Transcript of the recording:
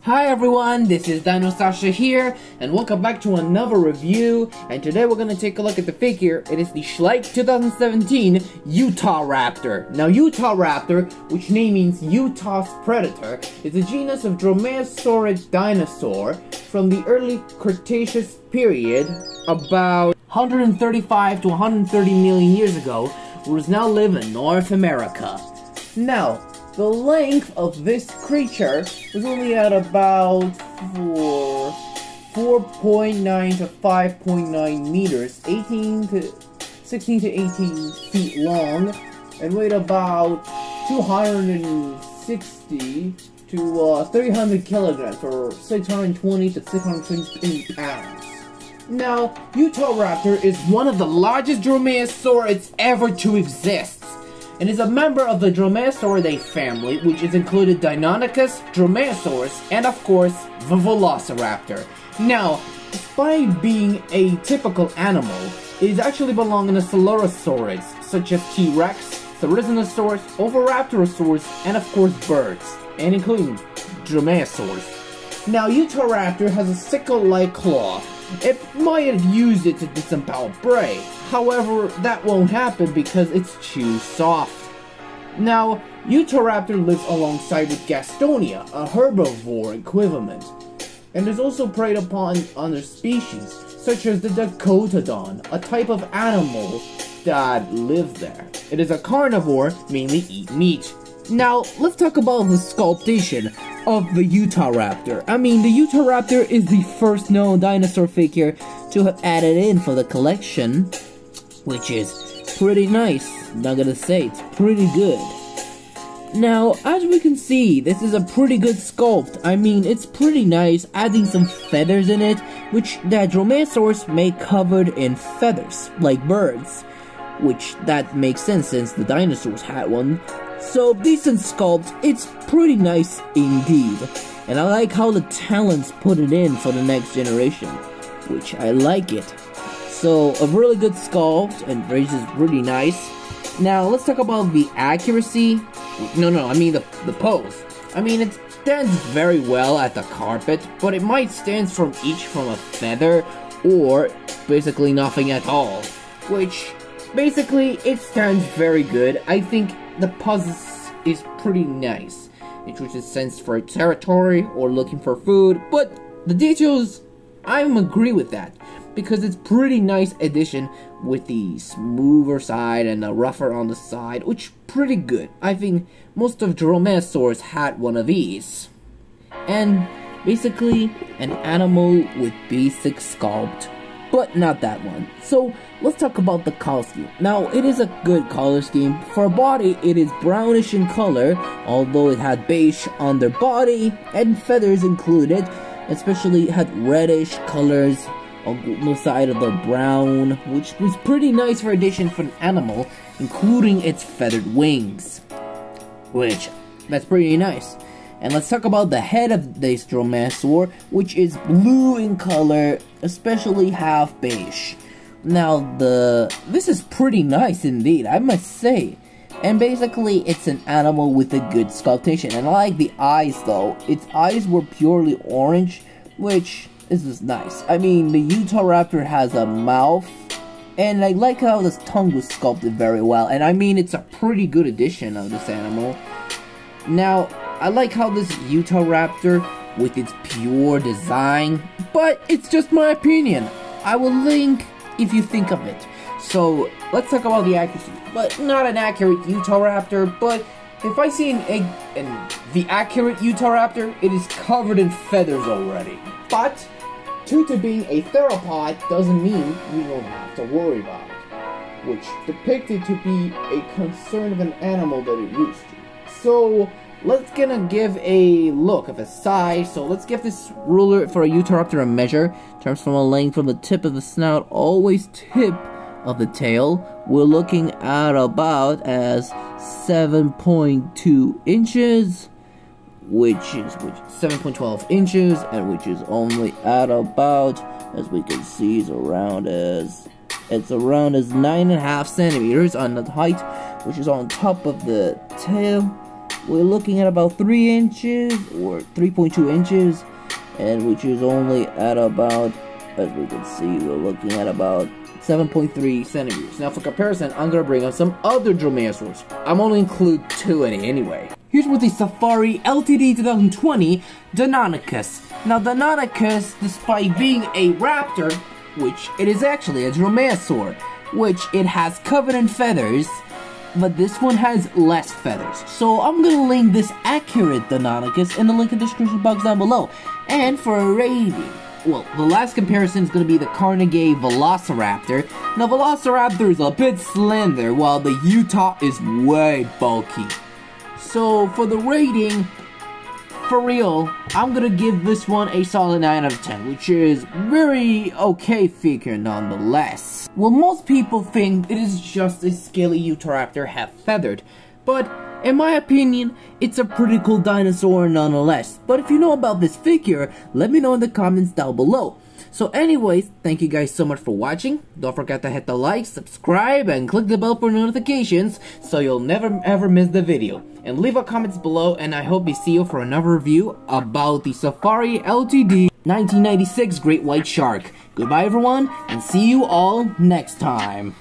Hi everyone, this is Dino Sasha here, and welcome back to another review. And today we're gonna take a look at the figure. It is the Schleich 2017 Utahraptor. Now Utahraptor, which name means Utah's predator, is a genus of dromaeosaurid dinosaur from the early Cretaceous period, about 135 to 130 million years ago, which now live in North America. Now, the length of this creature was only at about 4.9 to 5.9 meters, 16 to 18 feet long, and weighed about 260 to 300 kilograms, or 620 to 620 pounds. Now, Utahraptor is one of the largest dromaeosaurids ever to exist, and is a member of the Dromaeosauridae family, which is included Deinonychus, Dromaeosaurus, and of course, the Velociraptor. Now, despite being a typical animal, it actually belongs in the Coelurosaurids, such as T-Rex, Therizinosaurus, Oviraptorosaurus, and of course birds, and including Dromaeosaurs. Now, Utahraptor has a sickle-like claw. It might have used it to disembowel prey. However, that won't happen because it's too soft. Now, Utahraptor lives alongside with Gastonia, a herbivore equivalent, and is also preyed upon other species, such as the Diprotodon, a type of animal that live there. It is a carnivore, mainly eat meat. Now, let's talk about the sculptation of the Utahraptor. I mean, the Utahraptor is the first known dinosaur figure to have added in for the collection, which is pretty nice. Not gonna say, it's pretty good. Now, as we can see, this is a pretty good sculpt. I mean, it's pretty nice, adding some feathers in it, which the Dromaeosaurus made covered in feathers, like birds. Which, that makes sense since the dinosaurs had one. So, decent sculpt, it's pretty nice indeed. And I like how the talents put it in for the next generation, which I like it. So, a really good sculpt, and it's really nice. Now, let's talk about the accuracy. I mean the pose. I mean, it stands very well at the carpet, but it might stand from a feather, or basically nothing at all. Which, basically, it stands very good. I think the pose is pretty nice. It which is sensed for territory or looking for food, but the details, I agree with that, because it's pretty nice addition with the smoother side and the rougher on the side, which pretty good. I think most of Dromaeosaurs had one of these. And basically an animal with basic sculpt, but not that one. So let's talk about the color scheme. Now, it is a good color scheme. For a body, it is brownish in color, although it had beige on their body and feathers included, especially it had reddish colors on the side of the brown, which was pretty nice for addition for an animal, including its feathered wings, which that's pretty nice. And let's talk about the head of this Dromaeosaur, which is blue in color, especially half beige. Now, this is pretty nice indeed, I must say. And basically, it's an animal with a good sculptation. And I like the eyes, though. Its eyes were purely orange, which is just nice. I mean, the Utahraptor has a mouth, and I like how this tongue was sculpted very well. And I mean, it's a pretty good addition of this animal. Now, I like how this Utahraptor, with its pure design, but it's just my opinion. I will link if you think of it. So, let's talk about the accuracy. But not an accurate Utahraptor, but if I see an egg and the accurate Utahraptor, it is covered in feathers already. But, due to being a theropod doesn't mean we don't have to worry about it, which depicted to be a concern of an animal that it used to. So, let's gonna give a look of its size. So let's give this ruler for a Utahraptor a measure. In terms from a length from the tip of the snout, always tip of the tail. We're looking at about as 7.2 inches, which is 7.12 inches, and which is only at about, as we can see, it's around as 9.5 centimeters on the height, which is on top of the tail. we're looking at about 3 inches or 3.2 inches, and which is only at about, as we can see, we're looking at about 7.3 centimeters. Now for comparison, I'm gonna bring up some other dromaeosaurs. I'm only include 2 in it anyway. Here's with the Safari LTD 2020 Deinonychus. Now Deinonychus, despite being a raptor, which it is actually a dromaeosaur, which it has covered in feathers, but this one has less feathers. So I'm gonna link this accurate Deinonychus in the link in the description box down below. And for a rating, well, the last comparison is gonna be the Carnegie Velociraptor. Now Velociraptor is a bit slender, while the Utah is way bulky. So for the rating, for real, I'm gonna give this one a solid 9 out of 10, which is very okay figure nonetheless. Well, most people think it is just a scaly Utahraptor half feathered, but in my opinion, it's a pretty cool dinosaur nonetheless. But if you know about this figure, let me know in the comments down below. So anyways, thank you guys so much for watching. Don't forget to hit the like, subscribe, and click the bell for notifications so you'll never ever miss the video. And leave a comments below, and I hope to see you for another review about the Safari LTD 1996 Great White Shark. Goodbye everyone, and see you all next time.